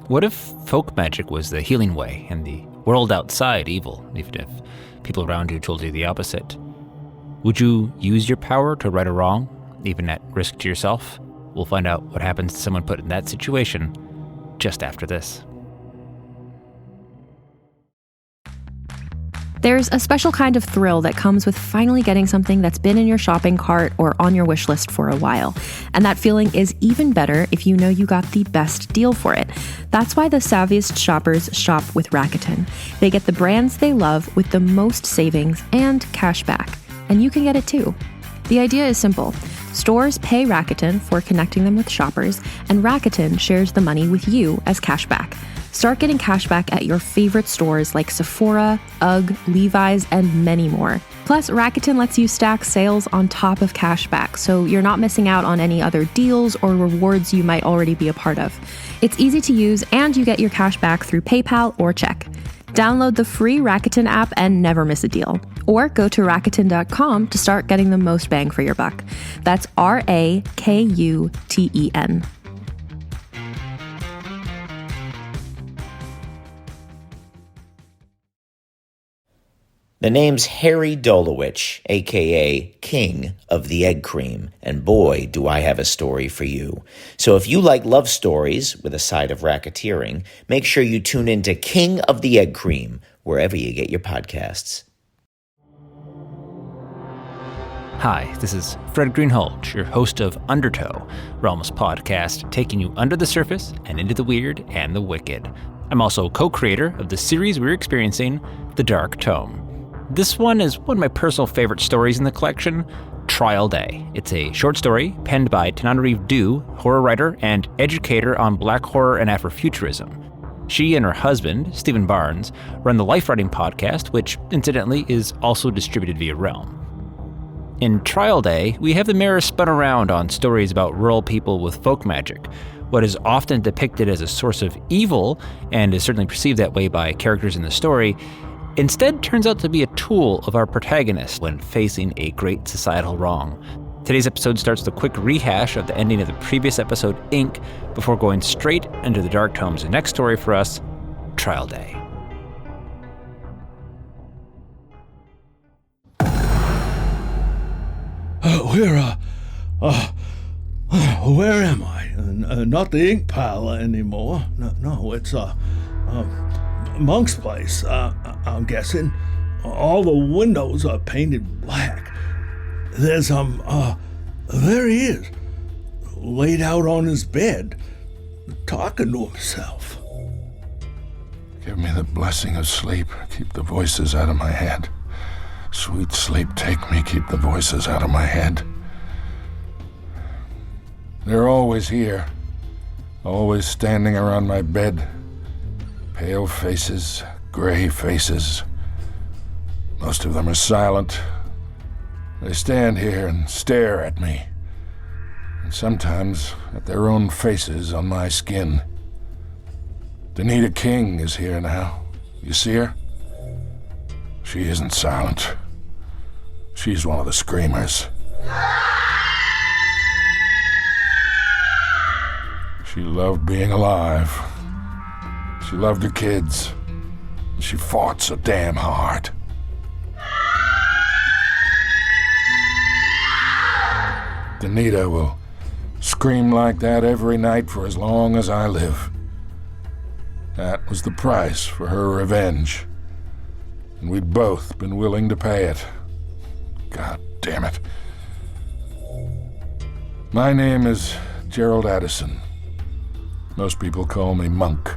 What if folk magic was the healing way and the world outside evil, even if people around you told you the opposite? Would you use your power to right a wrong, even at risk to yourself? We'll find out what happens to someone put in that situation just after this. There's a special kind of thrill that comes with finally getting something that's been in your shopping cart or on your wish list for a while. And that feeling is even better if you know you got the best deal for it. That's why the savviest shoppers shop with Rakuten. They get the brands they love with the most savings and cash back. And you can get it too. The idea is simple. Stores pay Rakuten for connecting them with shoppers, and Rakuten shares the money with you as cashback. Start getting cashback at your favorite stores like Sephora, UGG, Levi's, and many more. Plus, Rakuten lets you stack sales on top of cashback, so you're not missing out on any other deals or rewards you might already be a part of. It's easy to use, and you get your cashback through PayPal or check. Download the free Rakuten app and never miss a deal. Or go to Rakuten.com to start getting the most bang for your buck. That's Rakuten. The name's Harry Dolowich, a.k.a. King of the Egg Cream, and boy, do I have a story for you. So if you like love stories with a side of racketeering, make sure you tune in to King of the Egg Cream, wherever you get your podcasts. Hi, this is Fred Greenhalgh, your host of Undertow, Realms podcast, taking you under the surface and into the weird and the wicked. I'm also co-creator of the series we're experiencing, The Dark Tome. This one is one of my personal favorite stories in the collection, Trial Day. It's a short story penned by Tananarive Due, horror writer and educator on Black horror and Afrofuturism. She and her husband, Stephen Barnes, run the Life Writing podcast, which, incidentally, is also distributed via Realm. In Trial Day, we have the mirror spun around on stories about rural people with folk magic. What is often depicted as a source of evil, and is certainly perceived that way by characters in the story, instead turns out to be a tool of our protagonist when facing a great societal wrong. Today's episode starts with a quick rehash of the ending of the previous episode, Ink, before going straight into the Dark Tome's next story for us, Trial Day. Where am I? Not the Ink Pal anymore. No, it's Monk's place, I'm guessing. All the windows are painted black. There's, there he is, laid out on his bed, talking to himself. Give me the blessing of sleep. Keep the voices out of my head. Sweet sleep, take me. Keep the voices out of my head. They're always here, always standing around my bed. Pale faces, gray faces. Most of them are silent. They stand here and stare at me, and sometimes at their own faces on my skin. Danita King is here now. You see her? She isn't silent. She's one of the screamers. She loved being alive. She loved her kids. She fought so damn hard. Danita will scream like that every night for as long as I live. That was the price for her revenge. And we'd both been willing to pay it. God damn it. My name is Gerald Addison. Most people call me Monk.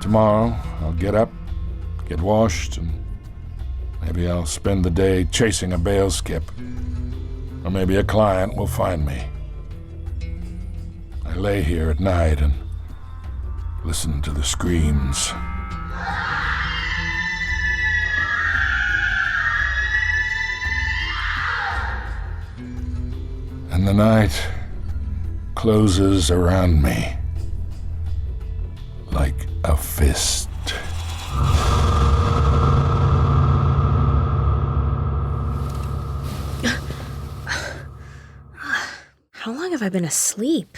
Tomorrow, I'll get up, get washed, and maybe I'll spend the day chasing a bail skip. Or maybe a client will find me. I lay here at night and listen to the screams. And the night closes around me like a fist. How long have I been asleep?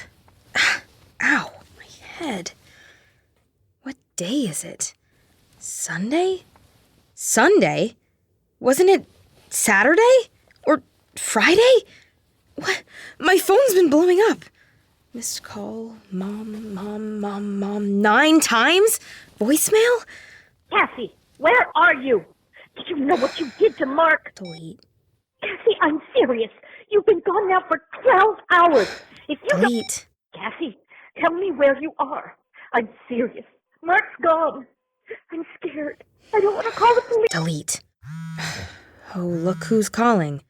Ow, my bed. What day is it? Sunday? Sunday? Wasn't it Saturday? Or Friday? What? My phone's been blowing up. Missed call, mom, 9 times? Voicemail? Cassie, where are you? Did you know what you did to Mark? Delete. Cassie, I'm serious. You've been gone now for 12 hours. If you Delete. Cassie, tell me where you are. I'm serious. Mark's gone. I'm scared. I don't want to call the police. Delete. Oh, look who's calling.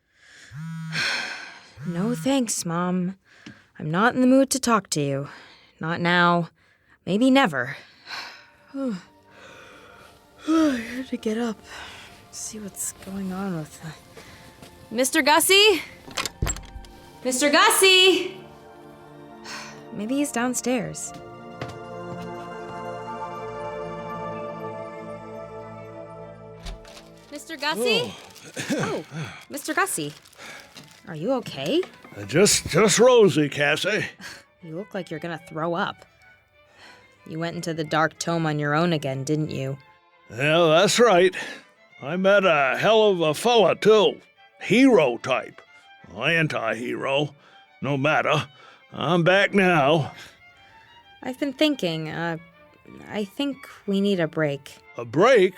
No thanks, Mom. I'm not in the mood to talk to you. Not now. Maybe never. I had to get up. See what's going on with Mr. Gussie? Mr. Gussie! Maybe he's downstairs. Mr. Gussie? Oh, Mr. Gussie. Are you okay? Just Rosie, Cassie. You look like you're gonna throw up. You went into the dark tome on your own again, didn't you? Yeah, that's right. I met a hell of a fella, too. Hero type. Anti-hero. No matter. I'm back now. I've been thinking, I think we need a break. A break?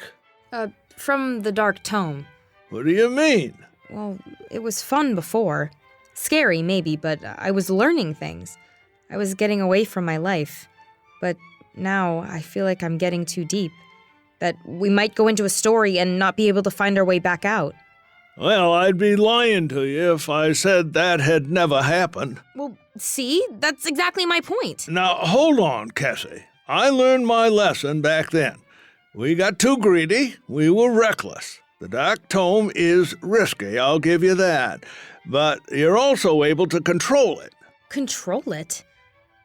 From the dark tome. What do you mean? Well, it was fun before. Scary, maybe, but I was learning things. I was getting away from my life. But now I feel like I'm getting too deep. That we might go into a story and not be able to find our way back out. Well, I'd be lying to you if I said that had never happened. Well, see? That's exactly my point. Now, hold on, Cassie. I learned my lesson back then. We got too greedy. We were reckless. The Dark Tome is risky, I'll give you that. But you're also able to control it. Control it?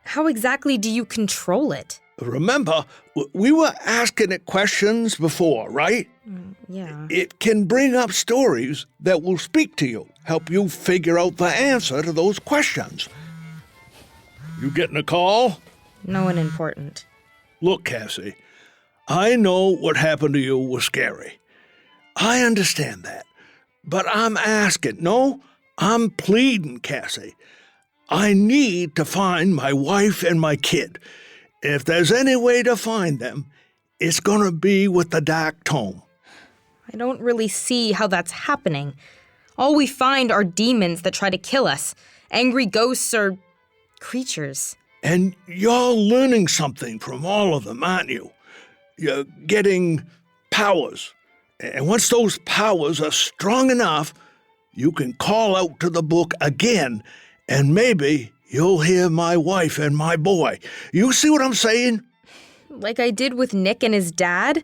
How exactly do you control it? Remember, we were asking it questions before, right? Yeah. It can bring up stories that will speak to you, help you figure out the answer to those questions. You getting a call? No one important. Look, Cassie, I know what happened to you was scary. I understand that. But I'm asking, no, I'm pleading, Cassie. I need to find my wife and my kid. If there's any way to find them, it's gonna be with the Dark Tome. I don't really see how that's happening. All we find are demons that try to kill us. Angry ghosts or creatures. And you're learning something from all of them, aren't you? You're getting powers. And once those powers are strong enough, you can call out to the book again, and maybe you'll hear my wife and my boy. You see what I'm saying? Like I did with Nick and his dad?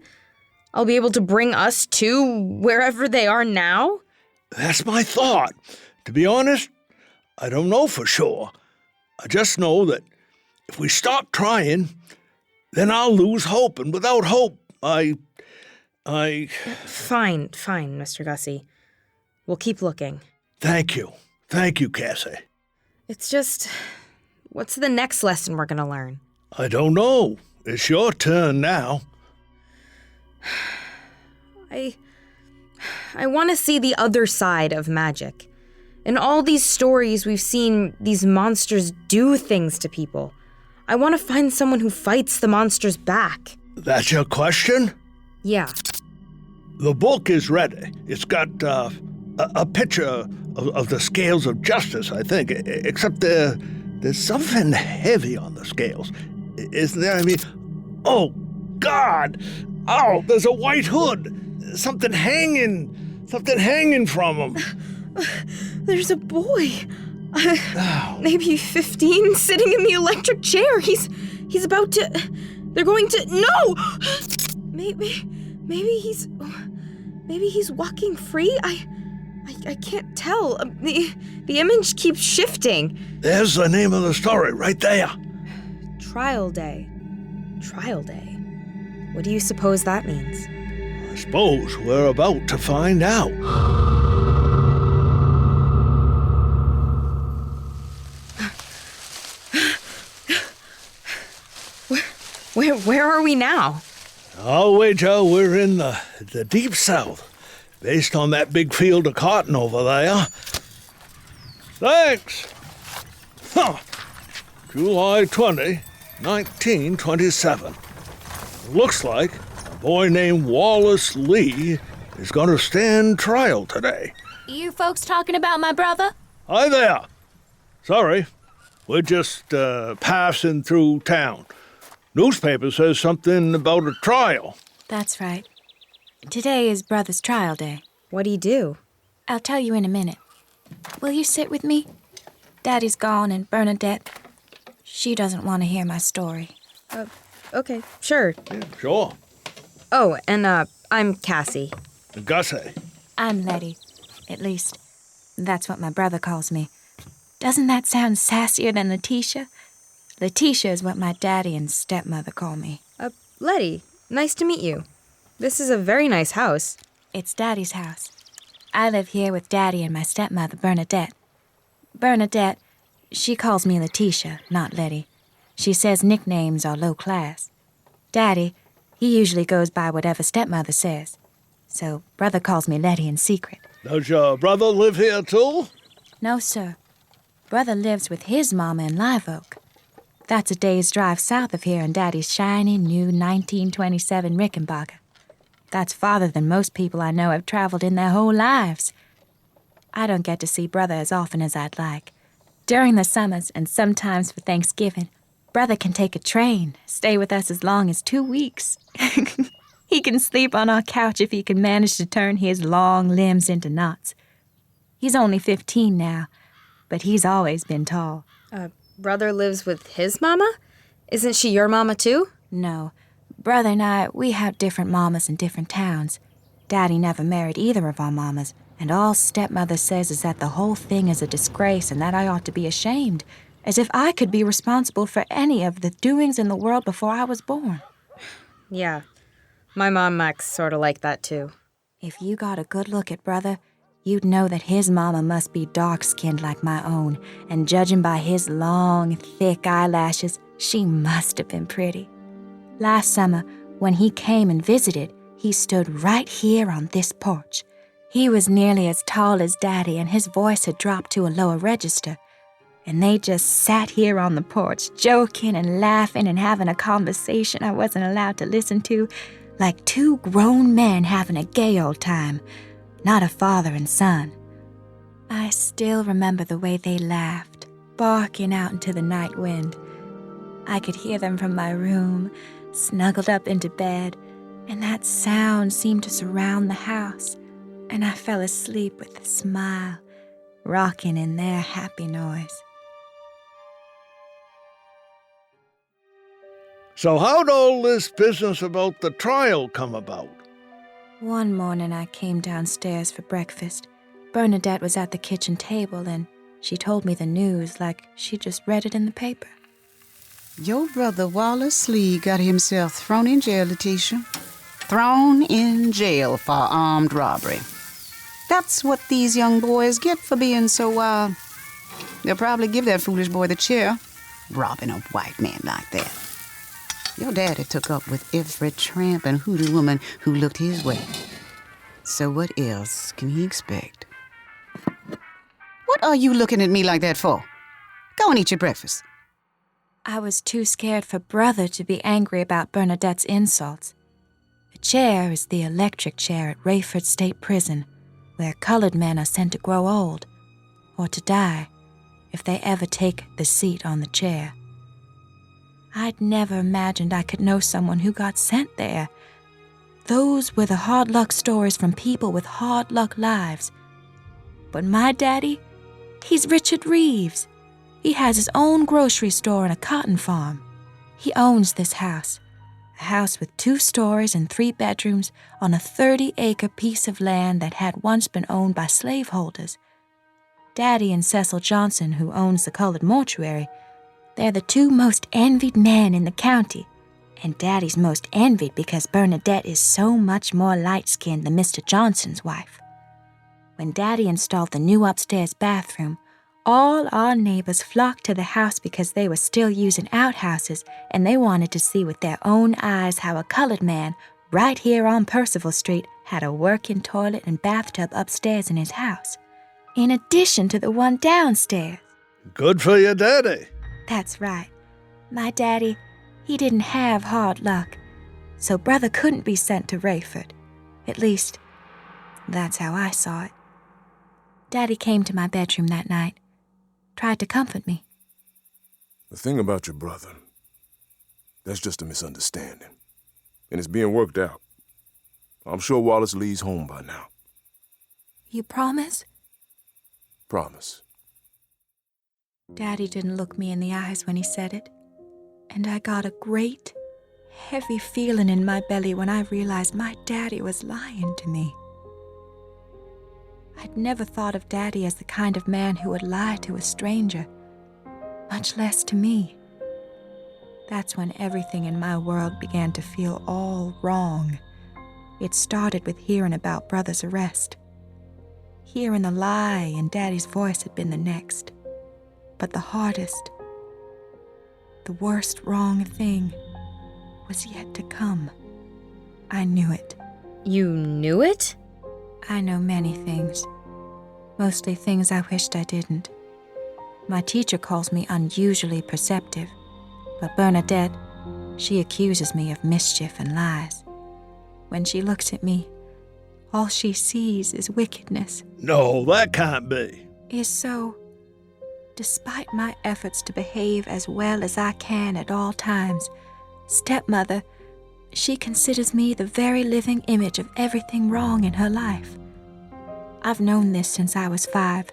I'll be able to bring us too, wherever they are now? That's my thought. To be honest, I don't know for sure. I just know that if we stop trying, then I'll lose hope, and without hope, I... Fine, Mr. Gussie. We'll keep looking. Thank you. Thank you, Cassie. It's just, what's the next lesson we're gonna learn? I don't know. It's your turn now. I want to see the other side of magic. In all these stories, we've seen these monsters do things to people. I want to find someone who fights the monsters back. That's your question? Yeah. The book is ready. It's got a picture of the scales of justice, I think, except there's something heavy on the scales. Isn't there? I mean, oh, God! Oh, there's a white hood! Something hanging from him. There's a boy. Maybe 15, sitting in the electric chair. He's about to... They're going to... No! Maybe he's walking free? I can't tell. The image keeps shifting. There's the name of the story right there. Trial Day. Trial Day. What do you suppose that means? I suppose we're about to find out. Where are we now? I'll wager we're in the deep south, based on that big field of cotton over there. Thanks. Huh. July 20, 1927. Looks like a boy named Wallace Lee is going to stand trial today. You folks talking about my brother? Hi there. Sorry, we're just passing through town. Newspaper says something about a trial. That's right. Today is Brother's trial day. What'd he do? I'll tell you in a minute. Will you sit with me? Daddy's gone, and Bernadette, she doesn't want to hear my story. Okay, sure. Yeah, sure. Oh, and I'm Cassie. Gussie. I'm Lettie. At least, that's what my brother calls me. Doesn't that sound sassier than Letitia? Letitia is what my daddy and stepmother call me. Lettie, nice to meet you. This is a very nice house. It's Daddy's house. I live here with Daddy and my stepmother, Bernadette. Bernadette, she calls me Letitia, not Lettie. She says nicknames are low class. Daddy, he usually goes by whatever stepmother says. So Brother calls me Lettie in secret. Does your brother live here too? No, sir. Brother lives with his mama in Live Oak. That's a day's drive south of here in Daddy's shiny new 1927 Rickenbacker. That's farther than most people I know have traveled in their whole lives. I don't get to see Brother as often as I'd like. During the summers and sometimes for Thanksgiving, Brother can take a train, stay with us as long as 2 weeks. He can sleep on our couch if he can manage to turn his long limbs into knots. He's only 15 now, but he's always been tall. Brother lives with his mama? Isn't she your mama too? No. Brother and I, we have different mamas in different towns. Daddy never married either of our mamas, and all stepmother says is that the whole thing is a disgrace and that I ought to be ashamed, as if I could be responsible for any of the doings in the world before I was born. Yeah, my mom acts sort of like that too. If you got a good look at Brother, you'd know that his mama must be dark-skinned like my own, and judging by his long, thick eyelashes, she must have been pretty. Last summer, when he came and visited, he stood right here on this porch. He was nearly as tall as Daddy, and his voice had dropped to a lower register. And they just sat here on the porch, joking and laughing and having a conversation I wasn't allowed to listen to, like two grown men having a gay old time, not a father and son. I still remember the way they laughed, barking out into the night wind. I could hear them from my room, snuggled up into bed, and that sound seemed to surround the house, and I fell asleep with a smile, rocking in their happy noise. So how'd all this business about the trial come about? One morning I came downstairs for breakfast. Bernadette was at the kitchen table, and she told me the news like she just read it in the paper. Your brother Wallace Lee got himself thrown in jail, Letitia. Thrown in jail for armed robbery. That's what these young boys get for being so wild. They'll probably give that foolish boy the chair, robbing a white man like that. Your daddy took up with every tramp and hoodoo woman who looked his way. So what else can he expect? What are you looking at me like that for? Go and eat your breakfast. I was too scared for Brother to be angry about Bernadette's insults. The chair is the electric chair at Rayford State Prison, where colored men are sent to grow old, or to die, if they ever take the seat on the chair. I'd never imagined I could know someone who got sent there. Those were the hard luck stories from people with hard luck lives. But my daddy, he's Richard Reeves. He has his own grocery store and a cotton farm. He owns this house, a house with 2 stories and 3 bedrooms on a 30-acre piece of land that had once been owned by slaveholders. Daddy and Cecil Johnson, who owns the colored mortuary, they're the 2 most envied men in the county, and Daddy's most envied because Bernadette is so much more light-skinned than Mr. Johnson's wife. When Daddy installed the new upstairs bathroom, All our neighbors flocked to the house because they were still using outhouses, and they wanted to see with their own eyes how a colored man right here on Percival Street had a working toilet and bathtub upstairs in his house, in addition to the one downstairs. Good for your daddy. That's right. My daddy, he didn't have hard luck, so Brother couldn't be sent to Rayford. At least, that's how I saw it. Daddy came to my bedroom that night, tried to comfort me. The thing about your brother, that's just a misunderstanding, and it's being worked out. I'm sure Wallace Lee's home by now. You promise? Promise. Daddy didn't look me in the eyes when he said it, and I got a great, heavy feeling in my belly when I realized my daddy was lying to me. I'd never thought of Daddy as the kind of man who would lie to a stranger, much less to me. That's when everything in my world began to feel all wrong. It started with hearing about Brother's arrest. Hearing the lie in Daddy's voice had been the next. But the hardest, the worst wrong thing was yet to come. I knew it. You knew it? I know many things. Mostly things I wished I didn't. My teacher calls me unusually perceptive, but Bernadette, she accuses me of mischief and lies. When she looks at me, all she sees is wickedness. No, that can't be. Is so. Despite my efforts to behave as well as I can at all times, stepmother, she considers me the very living image of everything wrong in her life. I've known this since I was 5,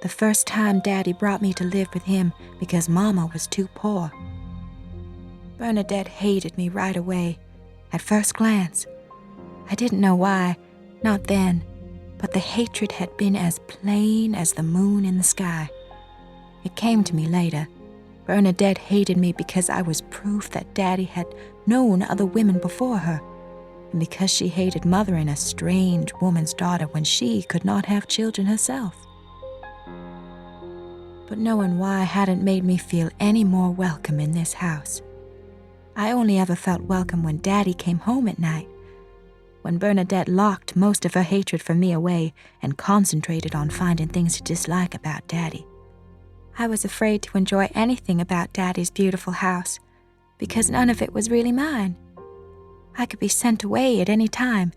the first time Daddy brought me to live with him because Mama was too poor. Bernadette hated me right away, at first glance. I didn't know why, not then, but the hatred had been as plain as the moon in the sky. It came to me later. Bernadette hated me because I was proof that Daddy had known other women before her, and because she hated mothering a strange woman's daughter when she could not have children herself. But knowing why hadn't made me feel any more welcome in this house. I only ever felt welcome when Daddy came home at night, when Bernadette locked most of her hatred for me away and concentrated on finding things to dislike about Daddy. I was afraid to enjoy anything about Daddy's beautiful house, because none of it was really mine. I could be sent away at any time,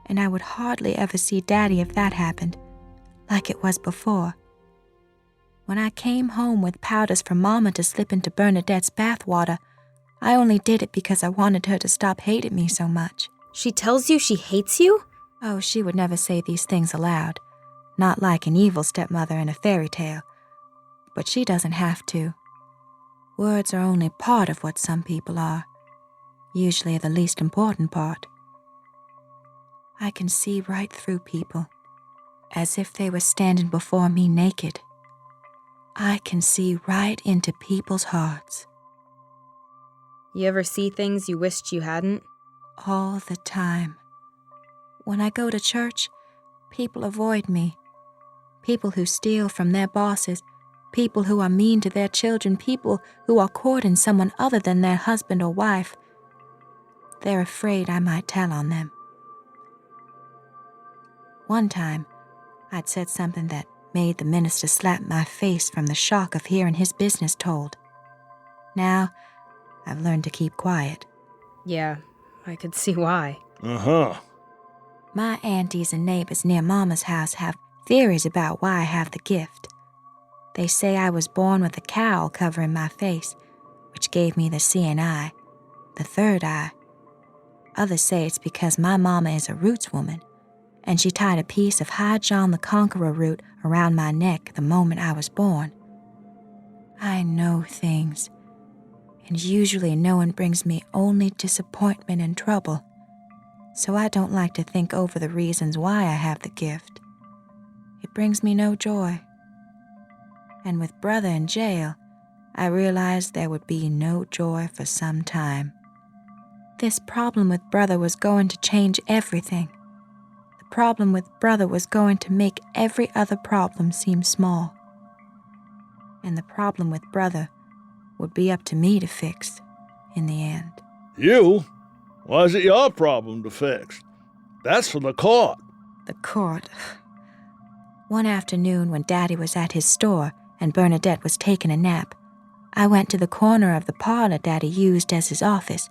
and I would hardly ever see Daddy if that happened, like it was before. When I came home with powders for Mama to slip into Bernadette's bathwater, I only did it because I wanted her to stop hating me so much. She tells you she hates you? Oh, she would never say these things aloud, not like an evil stepmother in a fairy tale. But she doesn't have to. Words are only part of what some people are, usually the least important part. I can see right through people, as if they were standing before me naked. I can see right into people's hearts. You ever see things you wished you hadn't? All the time. When I go to church, people avoid me. People who steal from their bosses, people who are mean to their children, people who are courting someone other than their husband or wife. They're afraid I might tell on them. One time, I'd said something that made the minister slap my face from the shock of hearing his business told. Now, I've learned to keep quiet. Yeah, I could see why. Uh-huh. My aunties and neighbors near Mama's house have theories about why I have the gift. They say I was born with a cowl covering my face, which gave me the seeing eye, the third eye. Others say it's because my mama is a roots woman, and she tied a piece of High John the Conqueror root around my neck the moment I was born. I know things, and usually knowing brings me only disappointment and trouble, so I don't like to think over the reasons why I have the gift. It brings me no joy. And with Brother in jail, I realized there would be no joy for some time. This problem with Brother was going to change everything. The problem with Brother was going to make every other problem seem small. And the problem with Brother would be up to me to fix in the end. You? Why is it your problem to fix? That's for the court. The court. One afternoon when Daddy was at his store and Bernadette was taking a nap, I went to the corner of the parlor Daddy used as his office,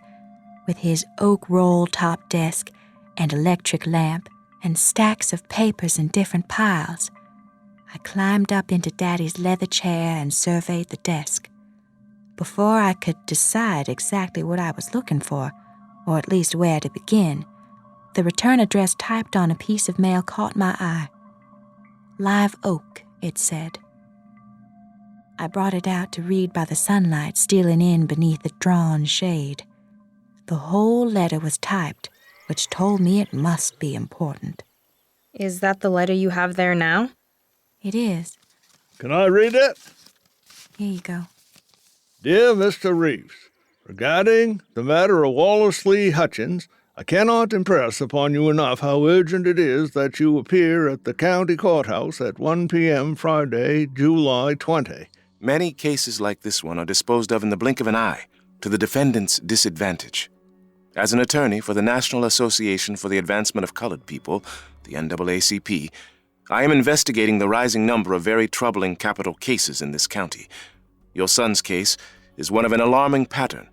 with his oak roll-top desk and electric lamp and stacks of papers in different piles. I climbed up into Daddy's leather chair and surveyed the desk. Before I could decide exactly what I was looking for, or at least where to begin, the return address typed on a piece of mail caught my eye. Live Oak, it said. I brought it out to read by the sunlight stealing in beneath the drawn shade. The whole letter was typed, which told me it must be important. Is that the letter you have there now? It is. Can I read it? Here you go. Dear Mr. Reeves, regarding the matter of Wallace Lee Hutchins, I cannot impress upon you enough how urgent it is that you appear at the county courthouse at 1 p.m. Friday, July 20. Many cases like this one are disposed of in the blink of an eye, to the defendant's disadvantage. As an attorney for the National Association for the Advancement of Colored People, the NAACP, I am investigating the rising number of very troubling capital cases in this county. Your son's case is one of an alarming pattern.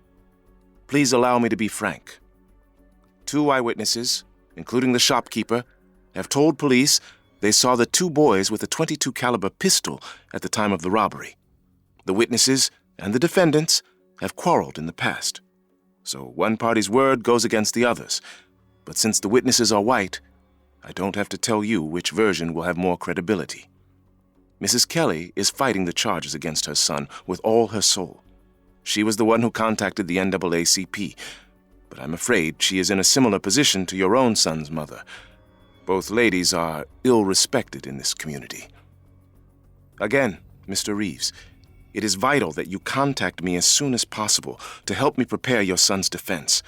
Please allow me to be frank. 2 eyewitnesses, including the shopkeeper, have told police they saw the 2 boys with a .22 caliber pistol at the time of the robbery. The witnesses and the defendants have quarreled in the past, so one party's word goes against the others. But since the witnesses are white, I don't have to tell you which version will have more credibility. Mrs. Kelly is fighting the charges against her son with all her soul. She was the one who contacted the NAACP, but I'm afraid she is in a similar position to your own son's mother. Both ladies are ill-respected in this community. Again, Mr. Reeves, it is vital that you contact me as soon as possible to help me prepare your son's defense.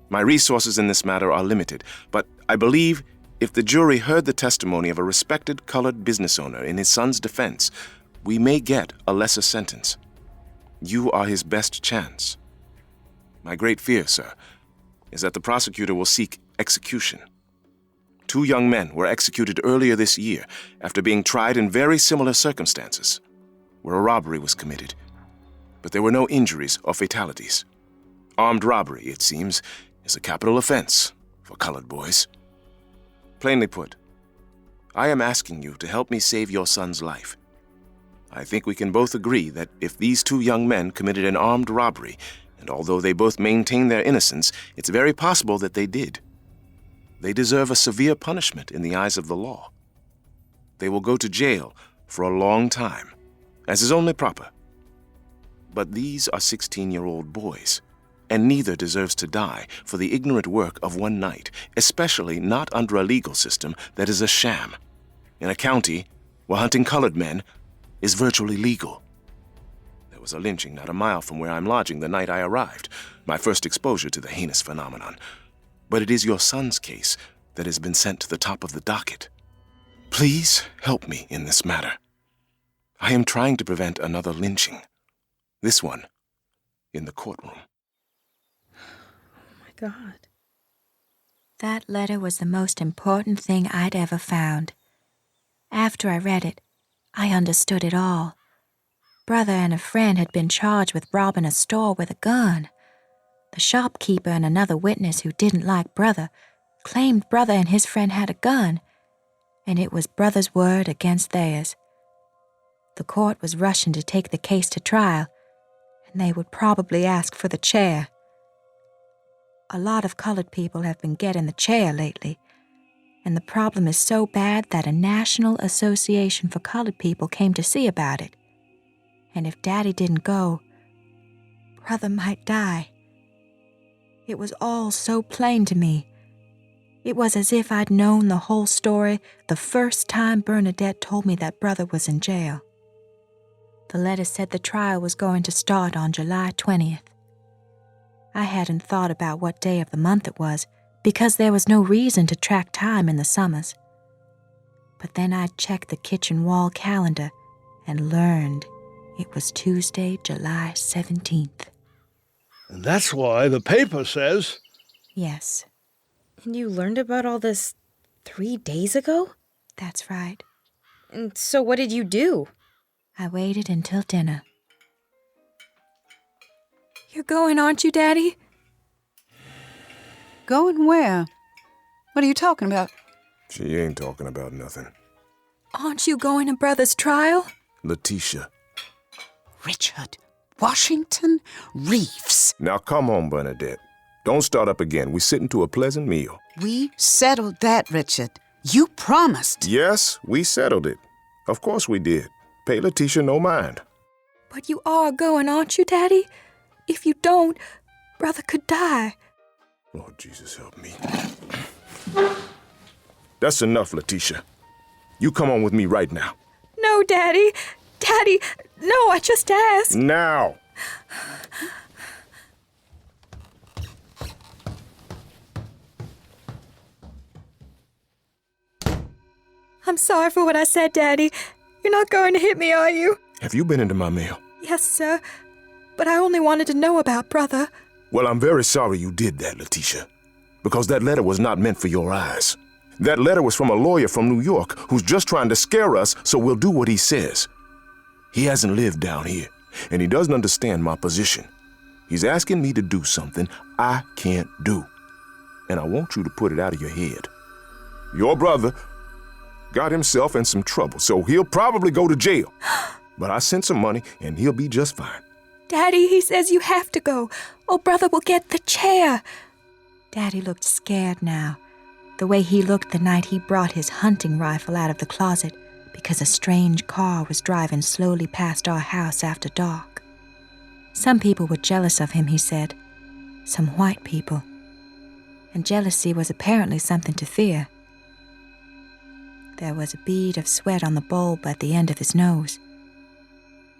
My resources in this matter are limited, but I believe if the jury heard the testimony of a respected colored business owner in his son's defense, we may get a lesser sentence. You are his best chance. My great fear, sir, is that the prosecutor will seek execution. 2 young men were executed earlier this year after being tried in very similar circumstances, where a robbery was committed, but there were no injuries or fatalities. Armed robbery, it seems, is a capital offense for colored boys. Plainly put, I am asking you to help me save your son's life. I think we can both agree that if these 2 young men committed an armed robbery, and although they both maintain their innocence, it's very possible that they did. They deserve a severe punishment in the eyes of the law. They will go to jail for a long time, as is only proper. But these are 16-year-old boys, and neither deserves to die for the ignorant work of one night, especially not under a legal system that is a sham, in a county where hunting colored men is virtually legal. There was a lynching not a mile from where I'm lodging the night I arrived, my first exposure to the heinous phenomenon. But it is your son's case that has been sent to the top of the docket. Please help me in this matter. I am trying to prevent another lynching. This one in the courtroom. Oh my God. That letter was the most important thing I'd ever found. After I read it, I understood it all. Brother and a friend had been charged with robbing a store with a gun. The shopkeeper and another witness who didn't like Brother claimed Brother and his friend had a gun, and it was Brother's word against theirs. The court was rushing to take the case to trial, and they would probably ask for the chair. A lot of colored people have been getting the chair lately, and the problem is so bad that a National Association for Colored People came to see about it. And if Daddy didn't go, Brother might die. It was all so plain to me. It was as if I'd known the whole story the first time Bernadette told me that Brother was in jail. The letter said the trial was going to start on July 20th. I hadn't thought about what day of the month it was, because there was no reason to track time in the summers. But then I checked the kitchen wall calendar and learned It was Tuesday, July 17th. And that's why the paper says... Yes, And you learned about all this 3 days ago? that's right. And so what did you do? I waited until dinner. You're going, aren't you, Daddy? Going where? What are you talking about? She ain't talking about nothing. Aren't you going to Brother's trial? Letitia. Richard Washington Reeves. Now come on, Bernadette. Don't start up again. We're sitting to a pleasant meal. We settled that, Richard. You promised. Yes, we settled it. Of course we did. Pay Letitia no mind. But you are going, aren't you, Daddy? If you don't, Brother could die. Lord Jesus, help me. That's enough, Letitia. You come on with me right now. No, Daddy. Daddy, no, I just asked. Now! I'm sorry for what I said, Daddy. You're not going to hit me, are you? Have you been into my mail? Yes, sir. But I only wanted to know about Brother. Well, I'm very sorry you did that, Letitia. Because that letter was not meant for your eyes. That letter was from a lawyer from New York who's just trying to scare us so we'll do what he says. He hasn't lived down here, and he doesn't understand my position. He's asking me to do something I can't do. And I want you to put it out of your head. Your brother got himself in some trouble, so he'll probably go to jail. But I sent some money, and he'll be just fine. Daddy, he says you have to go, or Brother will get the chair. Daddy looked scared now, the way he looked the night he brought his hunting rifle out of the closet because a strange car was driving slowly past our house after dark. Some people were jealous of him, he said. Some white people. And jealousy was apparently something to fear. There was a bead of sweat on the bulb at the end of his nose,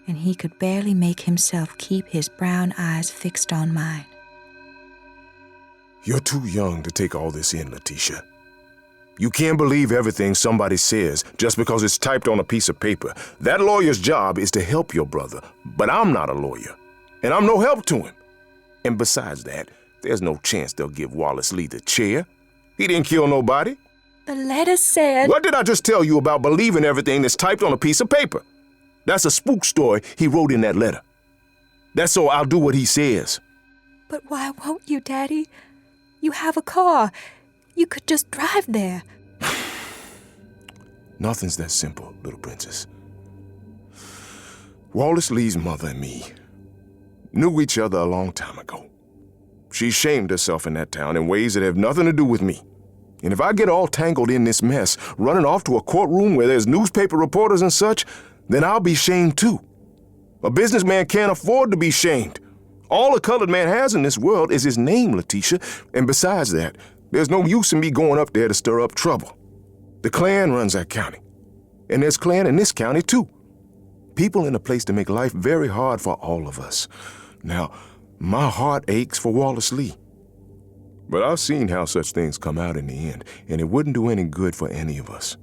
and he could barely make himself keep his brown eyes fixed on mine. You're too young to take all this in, Letitia. You can't believe everything somebody says just because it's typed on a piece of paper. That lawyer's job is to help your brother, but I'm not a lawyer, and I'm no help to him. And besides that, there's no chance they'll give Wallace Lee the chair. He didn't kill nobody. The letter said... What did I just tell you about believing everything that's typed on a piece of paper? That's a spook story he wrote in that letter. That's so I'll do what he says. But why won't you, Daddy? You have a car. You could just drive there. Nothing's that simple, little princess. Wallace Lee's mother and me knew each other a long time ago. She shamed herself in that town in ways that have nothing to do with me. And if I get all tangled in this mess, running off to a courtroom where there's newspaper reporters and such, then I'll be shamed too. A businessman can't afford to be shamed. All a colored man has in this world is his name, Letitia, and besides that, there's no use in me going up there to stir up trouble. The Klan runs that county, and there's Klan in this county too. People in a place to make life very hard for all of us. Now, my heart aches for Wallace Lee. But I've seen how such things come out in the end, and it wouldn't do any good for any of us.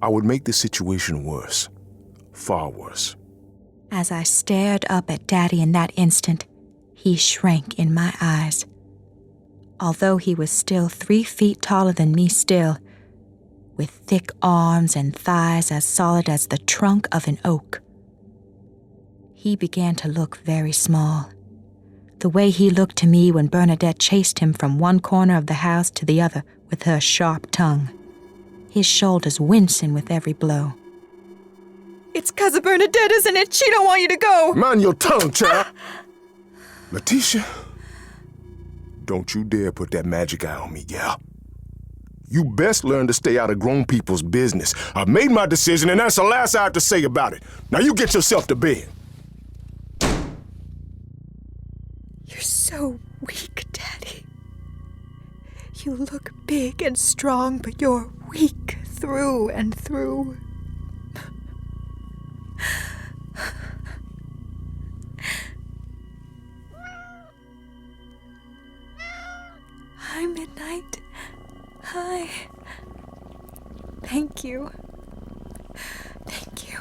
I would make the situation worse, far worse. As I stared up at Daddy in that instant, he shrank in my eyes. Although he was still 3 feet taller than me still, with thick arms and thighs as solid as the trunk of an oak. He began to look very small. The way he looked to me when Bernadette chased him from one corner of the house to the other with her sharp tongue. His shoulders wincing with every blow. It's 'cause of Bernadette, isn't it? She don't want you to go. Mind your tongue, child. Letitia, don't you dare put that magic eye on me, gal. You best learn to stay out of grown people's business. I've made my decision, and that's the last I have to say about it. Now you get yourself to bed. You're so weak, Daddy. You look big and strong, but you're weak through and through. Hi, Midnight. Hi. Thank you. Thank you.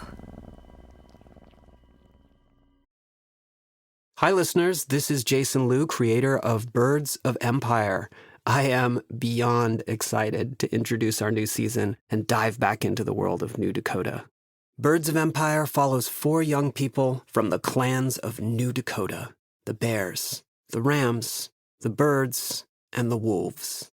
Hi, listeners. This is Jason Liu, creator of Birds of Empire. I am beyond excited to introduce our new season and dive back into the world of New Dakota. Birds of Empire follows 4 young people from the clans of New Dakota: the Bears, the Rams, the Birds, and the Wolves.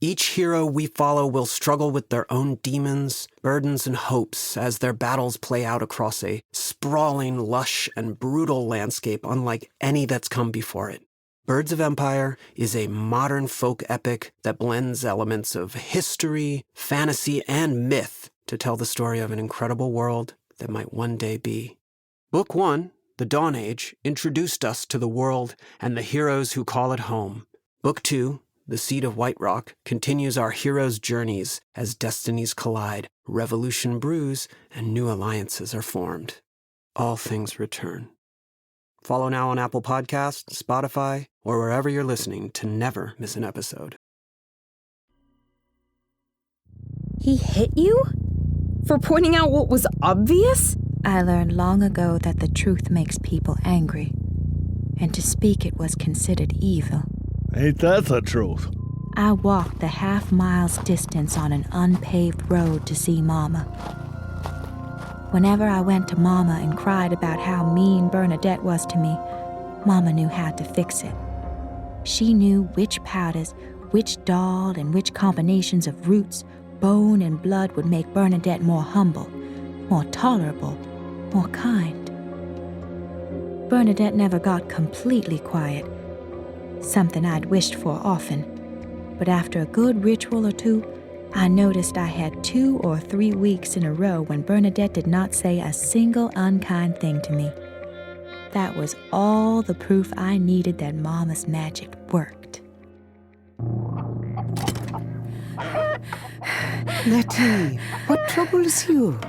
Each hero we follow will struggle with their own demons, burdens, and hopes as their battles play out across a sprawling, lush, and brutal landscape unlike any that's come before it. Birds of Empire is a modern folk epic that blends elements of history, fantasy, and myth to tell the story of an incredible world that might one day be. Book 1, The Dawn Age, introduced us to the world and the heroes who call it home. Book 2, The Seed of White Rock, continues our heroes' journeys as destinies collide, revolution brews, and new alliances are formed. All things return. Follow now on Apple Podcasts, Spotify, or wherever you're listening to never miss an episode. He hit you? For pointing out what was obvious? I learned long ago that the truth makes people angry, and to speak it was considered evil. Ain't that the truth? I walked the half-mile's distance on an unpaved road to see Mama. Whenever I went to Mama and cried about how mean Bernadette was to me, Mama knew how to fix it. She knew which powders, which doll, and which combinations of roots, bone, and blood would make Bernadette more humble, more tolerable, more kind. Bernadette never got completely quiet, something I'd wished for often. But after a good ritual or two, I noticed I had 2 or 3 weeks in a row when Bernadette did not say a single unkind thing to me. That was all the proof I needed that Mama's magic worked. Lettie, what troubles you?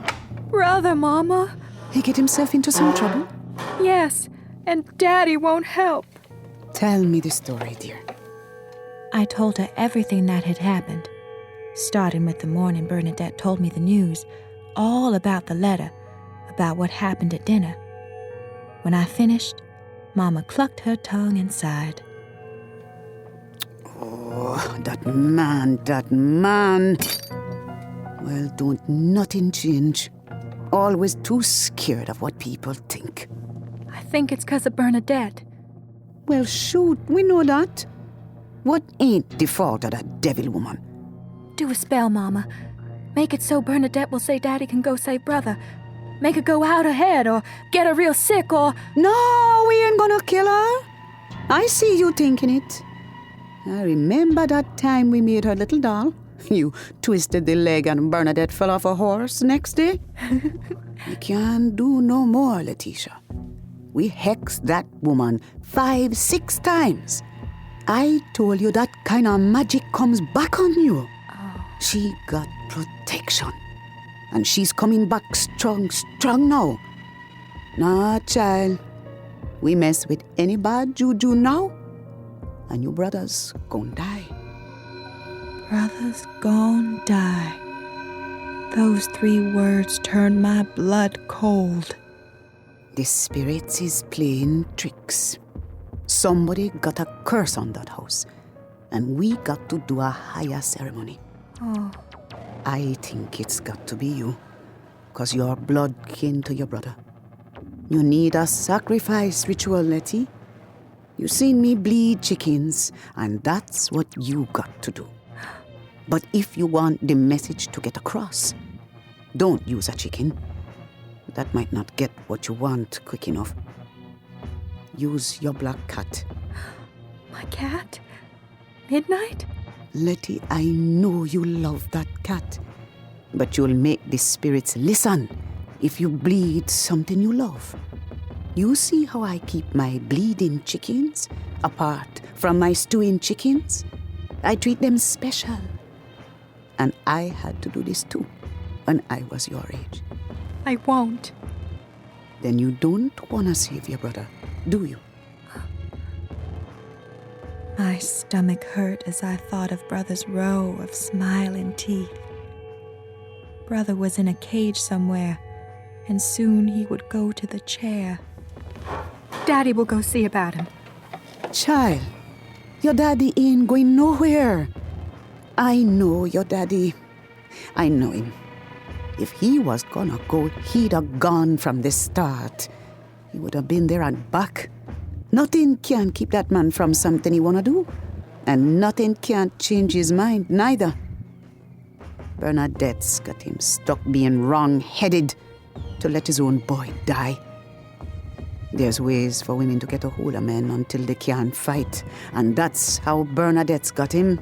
Brother, Mama. He get himself into some trouble? Yes, and Daddy won't help. Tell me the story, dear. I told her everything that had happened, starting with the morning Bernadette told me the news, all about the letter, about what happened at dinner. When I finished, Mama clucked her tongue and sighed. Oh, that man. Well, don't nothing change. Always too scared of what people think. I think it's 'cause of Bernadette. Well, shoot, we know that. What ain't the fault of that devil woman? Do a spell, Mama. Make it so Bernadette will say Daddy can go save Brother. Make her go out ahead or get her real sick or... No, we ain't gonna kill her. I see you thinking it. I remember that time we made her little doll. You twisted the leg and Bernadette fell off a horse next day. We can't do no more, Letitia. We hexed that woman 5-6 times. I told you that kind of magic comes back on you. Oh. She got protection. And she's coming back strong now. Nah, child. We mess with any bad juju now, and your brother's gonna die. Brother's gone die. Those 3 words turned my blood cold. The spirits is playing tricks. Somebody got a curse on that house, and we got to do a higher ceremony. Oh. I think it's got to be you, 'cause your blood kin to your brother. You need a sacrifice ritual, Lettie. You seen me bleed chickens, and that's what you got to do. But if you want the message to get across, don't use a chicken. That might not get what you want quick enough. Use your black cat. My cat? Midnight? Lettie, I know you love that cat, but you'll make the spirits listen if you bleed something you love. You see how I keep my bleeding chickens apart from my stewing chickens? I treat them special. And I had to do this too when I was your age. I won't. Then you don't want to save your brother, do you? My stomach hurt as I thought of Brother's row of smiling teeth. Brother was in a cage somewhere, and soon he would go to the chair. Daddy will go see about him. Child, your daddy ain't going nowhere. I know your daddy. I know him. If he was gonna go, he'd have gone from the start. He would have been there and back. Nothing can keep that man from something he wanna do. And nothing can change his mind, neither. Bernadette's got him stuck being wrong-headed to let his own boy die. There's ways for women to get a hold of men until they can't fight. And that's how Bernadette's got him.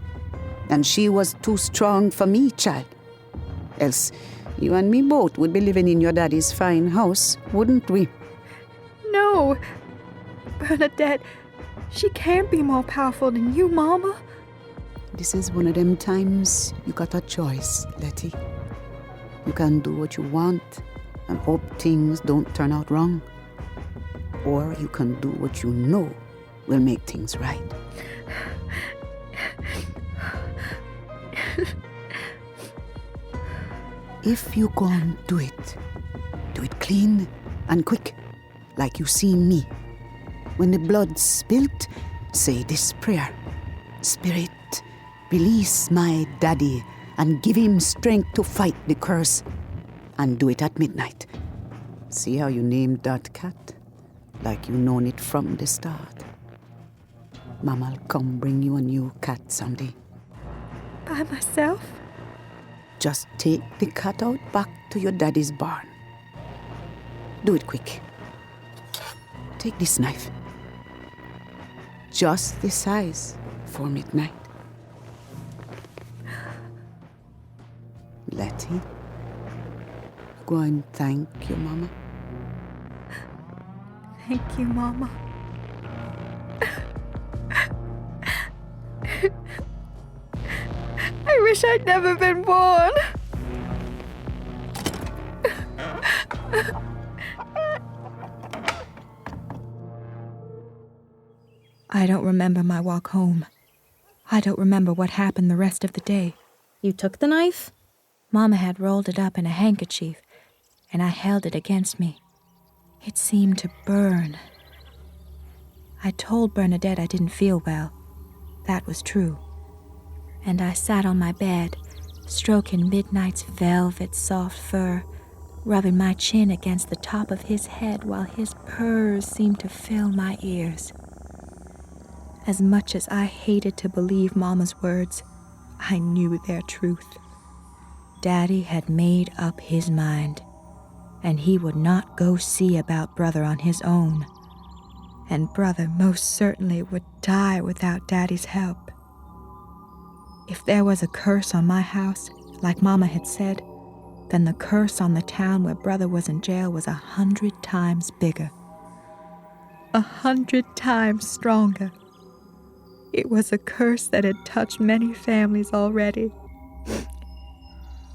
And she was too strong for me, child. Else, you and me both would be living in your daddy's fine house, wouldn't we? No. Bernadette, she can't be more powerful than you, Mama. This is one of them times you got a choice, Lettie. You can do what you want and hope things don't turn out wrong. Or you can do what you know will make things right. If you go and do it clean and quick, like you seen me. When the blood's spilt, say this prayer. Spirit, release my daddy and give him strength to fight the curse. And do it at midnight. See how you named that cat? Like you known it from the start. Mama'll come bring you a new cat someday. By myself? Just take the cat out back to your daddy's barn. Do it quick. Take this knife. Just the size for midnight. Lettie, go and thank your mama. Thank you, Mama. I wish I'd never been born. I don't remember my walk home. I don't remember what happened the rest of the day. You took the knife? Mama had rolled it up in a handkerchief, and I held it against me. It seemed to burn. I told Bernadette I didn't feel well. That was true. And I sat on my bed, stroking Midnight's velvet soft fur, rubbing my chin against the top of his head while his purrs seemed to fill my ears. As much as I hated to believe Mama's words, I knew their truth. Daddy had made up his mind, and he would not go see about Brother on his own. And Brother most certainly would die without Daddy's help. If there was a curse on my house, like Mama had said, then the curse on the town where Brother was in jail was 100 times bigger. 100 times stronger. It was a curse that had touched many families already.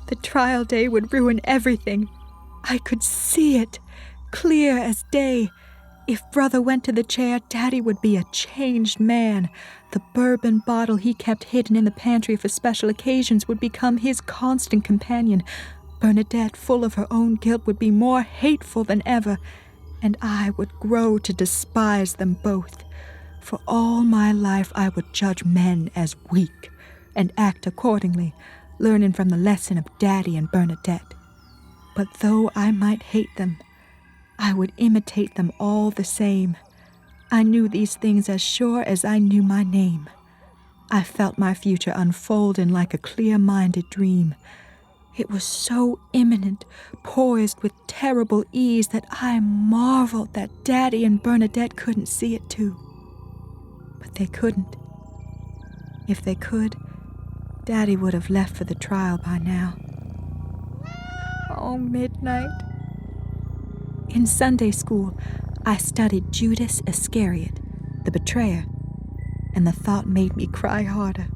The trial day would ruin everything. I could see it, clear as day. If Brother went to the chair, Daddy would be a changed man. The bourbon bottle he kept hidden in the pantry for special occasions would become his constant companion. Bernadette, full of her own guilt, would be more hateful than ever, and I would grow to despise them both. For all my life I would judge men as weak and act accordingly, learning from the lesson of Daddy and Bernadette. But though I might hate them, I would imitate them all the same. I knew these things as sure as I knew my name. I felt my future unfolding like a clear-minded dream. It was so imminent, poised with terrible ease, that I marveled that Daddy and Bernadette couldn't see it too. But they couldn't. If they could, Daddy would have left for the trial by now. Oh, midnight. In Sunday school, I studied Judas Iscariot, the betrayer, and the thought made me cry harder.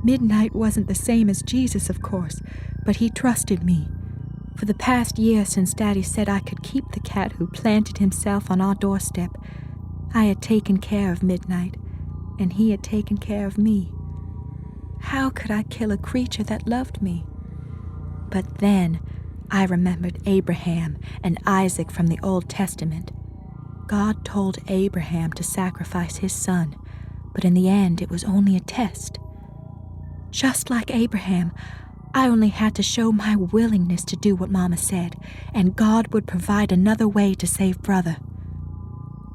Midnight wasn't the same as Jesus, of course, but he trusted me. For the past year since Daddy said I could keep the cat who planted himself on our doorstep, I had taken care of Midnight, and he had taken care of me. How could I kill a creature that loved me? But then I remembered Abraham and Isaac from the Old Testament. God told Abraham to sacrifice his son, but in the end it was only a test. Just like Abraham, I only had to show my willingness to do what Mama said, and God would provide another way to save Brother.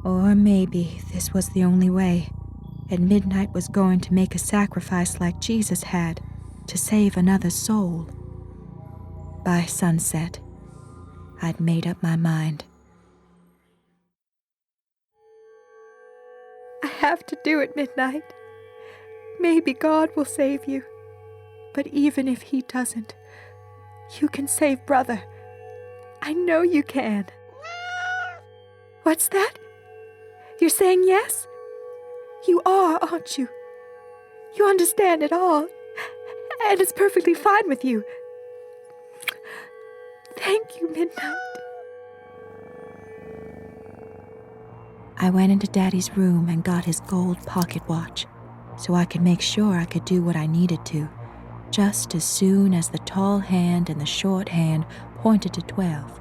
Or maybe this was the only way, and Midnight was going to make a sacrifice like Jesus had to save another soul. By sunset, I'd made up my mind. I have to do it, Midnight. Maybe God will save you. But even if he doesn't, you can save Brother. I know you can. What's that? You're saying yes? You are, aren't you? You understand it all. And it's perfectly fine with you. Thank you, Midnight. I went into Daddy's room and got his gold pocket watch, so I could make sure I could do what I needed to, just as soon as the tall hand and the short hand pointed to 12.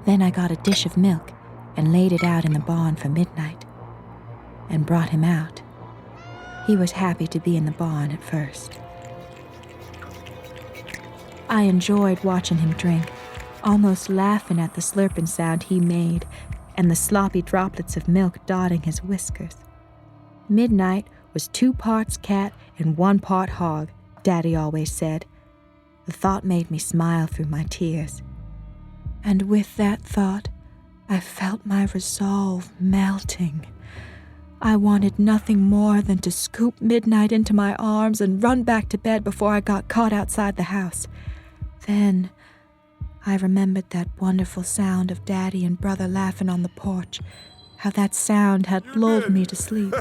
Then I got a dish of milk and laid it out in the barn for Midnight, and brought him out. He was happy to be in the barn at first. I enjoyed watching him drink, almost laughing at the slurping sound he made and the sloppy droplets of milk dotting his whiskers. Midnight was 2 parts cat and 1 part hog, Daddy always said. The thought made me smile through my tears. And with that thought, I felt my resolve melting. I wanted nothing more than to scoop Midnight into my arms and run back to bed before I got caught outside the house. Then I remembered that wonderful sound of Daddy and Brother laughing on the porch, how that sound had lulled me to sleep.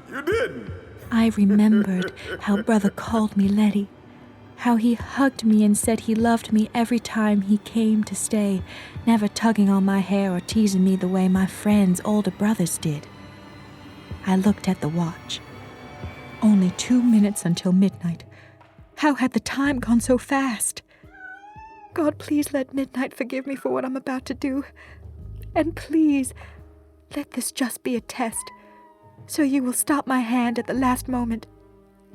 You didn't. I remembered how Brother called me Lettie, how he hugged me and said he loved me every time he came to stay, never tugging on my hair or teasing me the way my friends' older brothers did. I looked at the watch. Only 2 minutes until midnight. How had the time gone so fast? God, please let Midnight forgive me for what I'm about to do. And please, let this just be a test, so you will stop my hand at the last moment.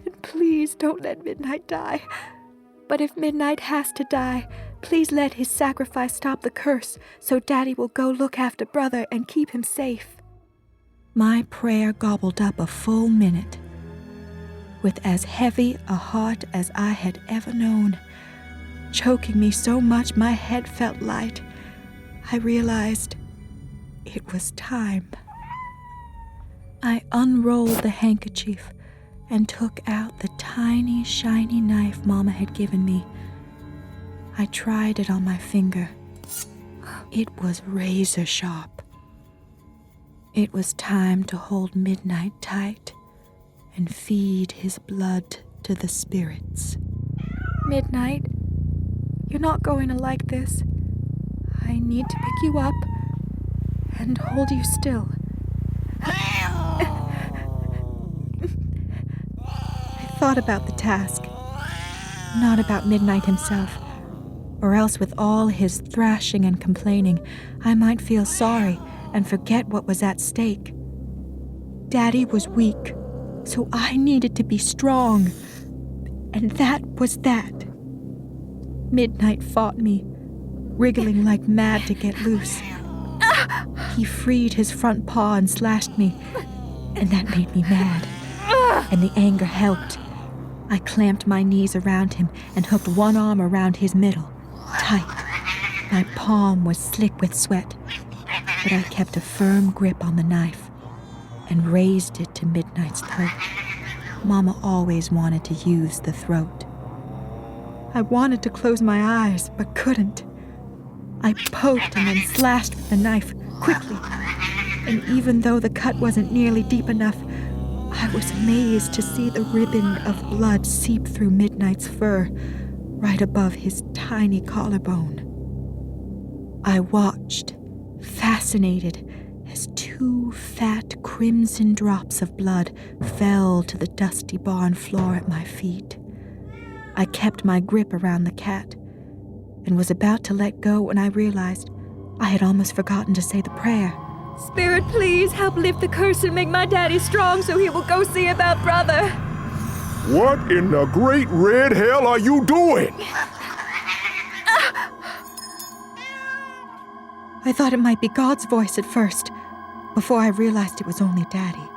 And please don't let Midnight die. But if Midnight has to die, please let his sacrifice stop the curse, so Daddy will go look after Brother and keep him safe. My prayer gobbled up a full minute. With as heavy a heart as I had ever known, choking me so much my head felt light, I realized it was time. I unrolled the handkerchief and took out the tiny, shiny knife Mama had given me. I tried it on my finger. It was razor sharp. It was time to hold Midnight tight and feed his blood to the spirits. Midnight, you're not going to like this. I need to pick you up and hold you still. I thought about the task, not about Midnight himself, or else with all his thrashing and complaining, I might feel sorry and forget what was at stake. Daddy was weak, so I needed to be strong, and that was that. Midnight fought me, wriggling like mad to get loose. He freed his front paw and slashed me, and that made me mad, and the anger helped. I clamped my knees around him and hooked one arm around his middle, tight. My palm was slick with sweat, but I kept a firm grip on the knife and raised it to Midnight's throat. Mama always wanted to use the throat. I wanted to close my eyes, but couldn't. I poked and then slashed with the knife, quickly. And even though the cut wasn't nearly deep enough, I was amazed to see the ribbon of blood seep through Midnight's fur, right above his tiny collarbone. I watched, fascinated, as 2 fat crimson drops of blood fell to the dusty barn floor at my feet. I kept my grip around the cat and was about to let go when I realized I had almost forgotten to say the prayer. Spirit, please help lift the curse and make my daddy strong so he will go see about brother. What in the great red hell are you doing? I thought it might be God's voice at first, before I realized it was only Daddy.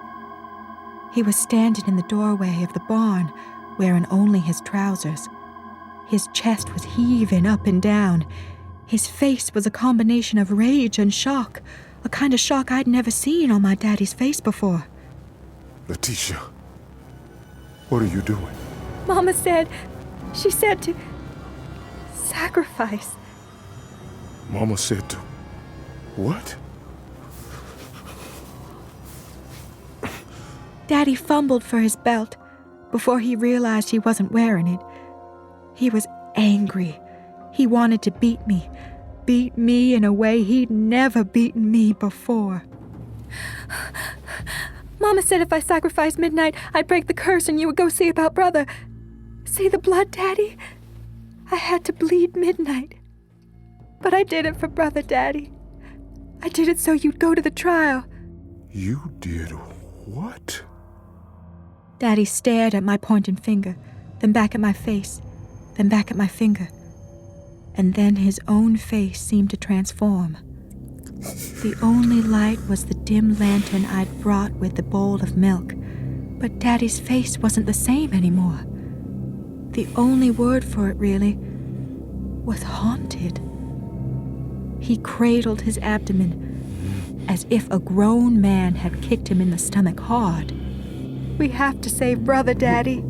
He was standing in the doorway of the barn, wearing only his trousers. His chest was heaving up and down. His face was a combination of rage and shock, a kind of shock I'd never seen on my daddy's face before. Letitia, what are you doing? Mama said, she said to sacrifice. Mama said to what? Daddy fumbled for his belt before he realized he wasn't wearing it. He was angry. He wanted to beat me in a way he'd never beaten me before. Mama said if I sacrificed midnight, I'd break the curse and you would go see about brother. See the blood, Daddy? I had to bleed midnight. But I did it for brother, Daddy. I did it so you'd go to the trial. You did what? Daddy stared at my pointing finger, then back at my face, then back at my finger. And then his own face seemed to transform. The only light was the dim lantern I'd brought with the bowl of milk, but Daddy's face wasn't the same anymore. The only word for it, really, was haunted. He cradled his abdomen as if a grown man had kicked him in the stomach hard. We have to save brother, Daddy.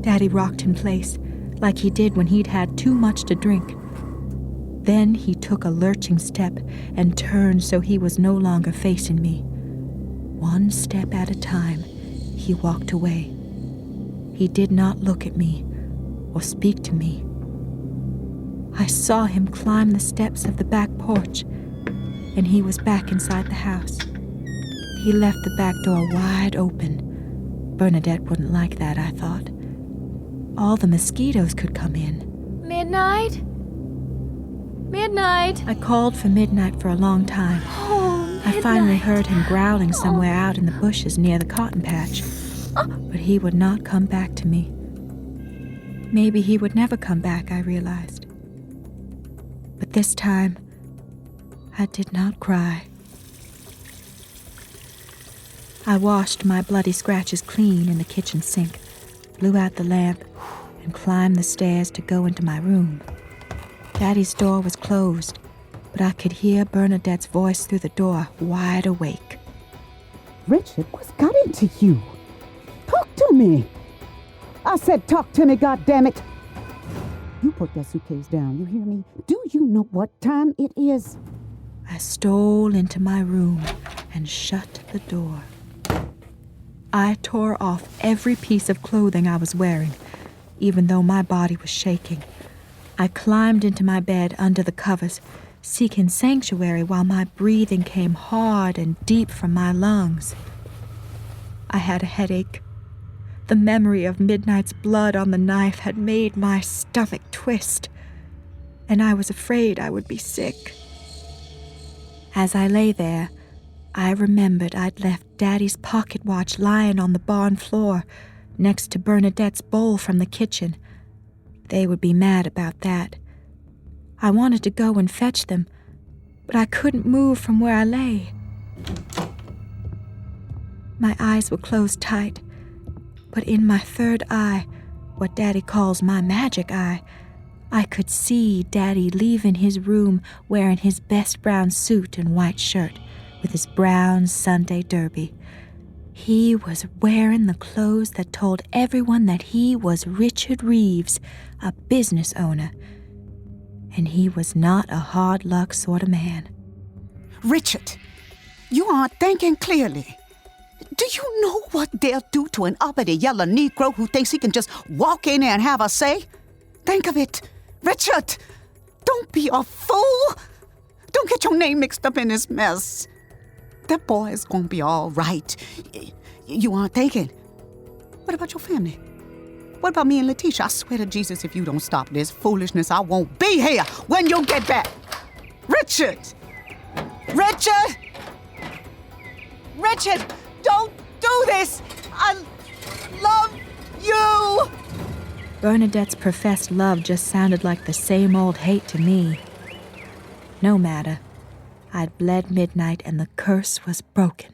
Daddy rocked in place, like he did when he'd had too much to drink. Then he took a lurching step and turned so he was no longer facing me. One step at a time, he walked away. He did not look at me or speak to me. I saw him climb the steps of the back porch, and he was back inside the house. He left the back door wide open. Bernadette wouldn't like that, I thought. All the mosquitoes could come in. Midnight? Midnight! I called for Midnight for a long time. Oh, Midnight. I finally heard him growling somewhere out in the bushes near the cotton patch. But he would not come back to me. Maybe he would never come back, I realized. But this time, I did not cry. I washed my bloody scratches clean in the kitchen sink, blew out the lamp, and climbed the stairs to go into my room. Daddy's door was closed, but I could hear Bernadette's voice through the door, wide awake. Richard, what's got into you? Talk to me. I said talk to me, goddammit. You put that suitcase down, you hear me? Do you know what time it is? I stole into my room and shut the door. I tore off every piece of clothing I was wearing, even though my body was shaking. I climbed into my bed under the covers, seeking sanctuary while my breathing came hard and deep from my lungs. I had a headache. The memory of Midnight's blood on the knife had made my stomach twist, and I was afraid I would be sick. As I lay there, I remembered I'd left Daddy's pocket watch lying on the barn floor next to Bernadette's bowl from the kitchen. They would be mad about that. I wanted to go and fetch them, but I couldn't move from where I lay. My eyes were closed tight, but in my third eye, what Daddy calls my magic eye, I could see Daddy leaving his room wearing his best brown suit and white shirt with his brown Sunday derby. He was wearing the clothes that told everyone that he was Richard Reeves, a business owner. And he was not a hard luck sort of man. Richard, you aren't thinking clearly. Do you know what they'll do to an uppity yellow Negro who thinks he can just walk in there and have a say? Think of it. Richard, don't be a fool. Don't get your name mixed up in this mess. That boy is going to be all right. You aren't thinking. What about your family? What about me and Letitia? I swear to Jesus, if you don't stop this foolishness, I won't be here when you get back. Richard! Richard! Richard, don't do this! I love you! Bernadette's professed love just sounded like the same old hate to me. No matter. I'd bled midnight and the curse was broken.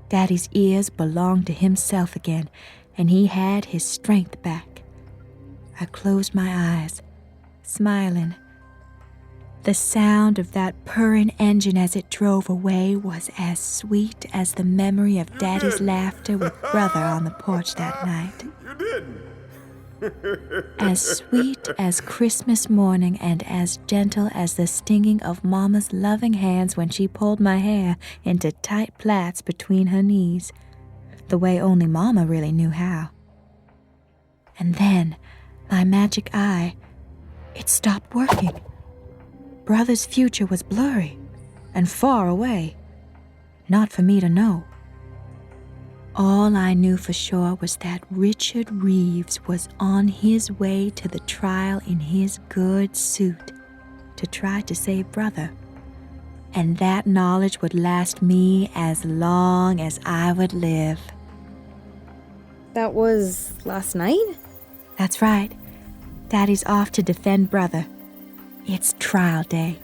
Daddy's ears belonged to himself again, and he had his strength back. I closed my eyes, smiling. The sound of that purring engine as it drove away was as sweet as the memory of Daddy's laughter with Brother on the porch that night. You didn't. As sweet as Christmas morning and as gentle as the stinging of Mama's loving hands when she pulled my hair into tight plaits between her knees, the way only Mama really knew how. And then, my magic eye, it stopped working. Brother's future was blurry and far away, not for me to know. All I knew for sure was that Richard Reeves was on his way to the trial in his good suit to try to save Brother. And that knowledge would last me as long as I would live. That was last night? That's right. Daddy's off to defend Brother. It's trial day.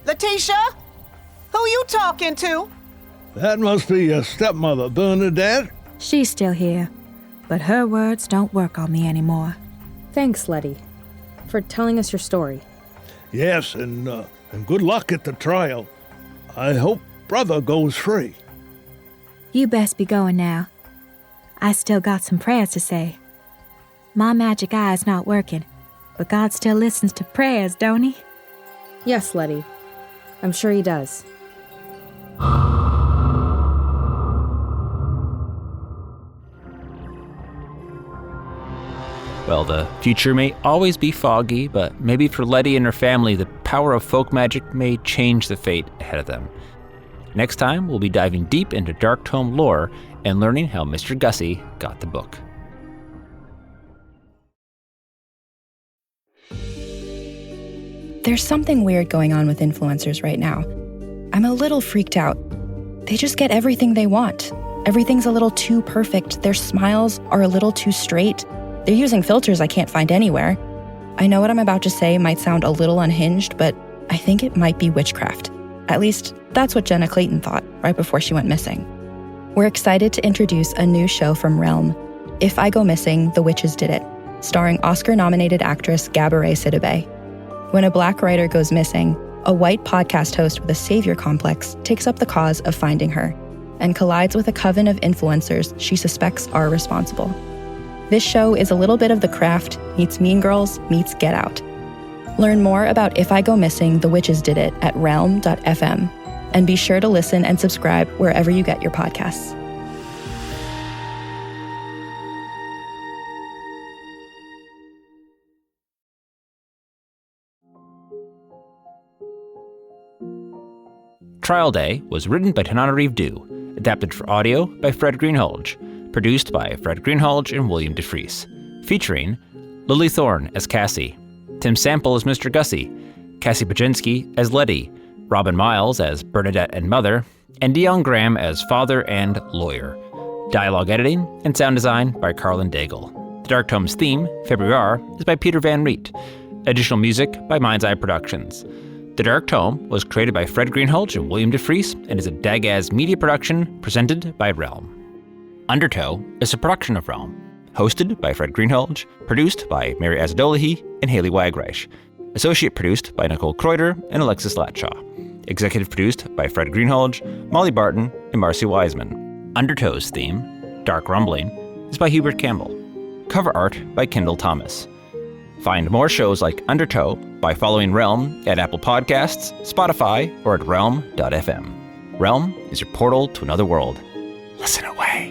Letitia? Who you talking to? That must be your stepmother, Bernadette. She's still here, but her words don't work on me anymore. Thanks, Lettie, for telling us your story. Yes, and good luck at the trial. I hope Brother goes free. You best be going now. I still got some prayers to say. My magic eye's not working, but God still listens to prayers, don't he? Yes, Lettie. I'm sure he does. Well, the future may always be foggy, but maybe for Lettie and her family, the power of folk magic may change the fate ahead of them. Next time, we'll be diving deep into Dark Tome lore and learning how Mr. Gussie got the book. There's something weird going on with influencers right now. I'm a little freaked out. They just get everything they want. Everything's a little too perfect. Their smiles are a little too straight. They're using filters I can't find anywhere. I know what I'm about to say might sound a little unhinged, but I think it might be witchcraft. At least, that's what Jenna Clayton thought right before she went missing. We're excited to introduce a new show from Realm, If I Go Missing, The Witches Did It, starring Oscar-nominated actress Gabourey Sidibe. When a Black writer goes missing, a white podcast host with a savior complex takes up the cause of finding her and collides with a coven of influencers she suspects are responsible. This show is a little bit of The Craft meets Mean Girls meets Get Out. Learn more about If I Go Missing, The Witches Did It at realm.fm, and be sure to listen and subscribe wherever you get your podcasts. Trial Day was written by Tananarive Due, adapted for audio by Fred Greenhalgh, produced by Fred Greenhalgh and William DeFries, featuring Lily Thorne as Cassie, Tim Sample as Mr. Gussie, Cassie Paczynski as Lettie, Robin Miles as Bernadette and Mother, and Dion Graham as Father and Lawyer. Dialogue editing and sound design by Carlin Daigle. The Dark Tome's theme, Februar, is by Peter Van Riet. Additional music by Mind's Eye Productions. The Dark Tome was created by Fred Greenhalgh and William DeFries and is a Dagaz media production presented by Realm. Undertow is a production of Realm, hosted by Fred Greenhalgh, produced by Mary Azadolahi and Haley Wagreich, associate produced by Nicole Kreuter and Alexis Latshaw, executive produced by Fred Greenhalgh, Molly Barton, and Marcy Wiseman. Undertow's theme, Dark Rumbling, is by Hubert Campbell. Cover art by Kendall Thomas. Find more shows like Undertow by following Realm at Apple Podcasts, Spotify, or at realm.fm. Realm is your portal to another world. Listen away.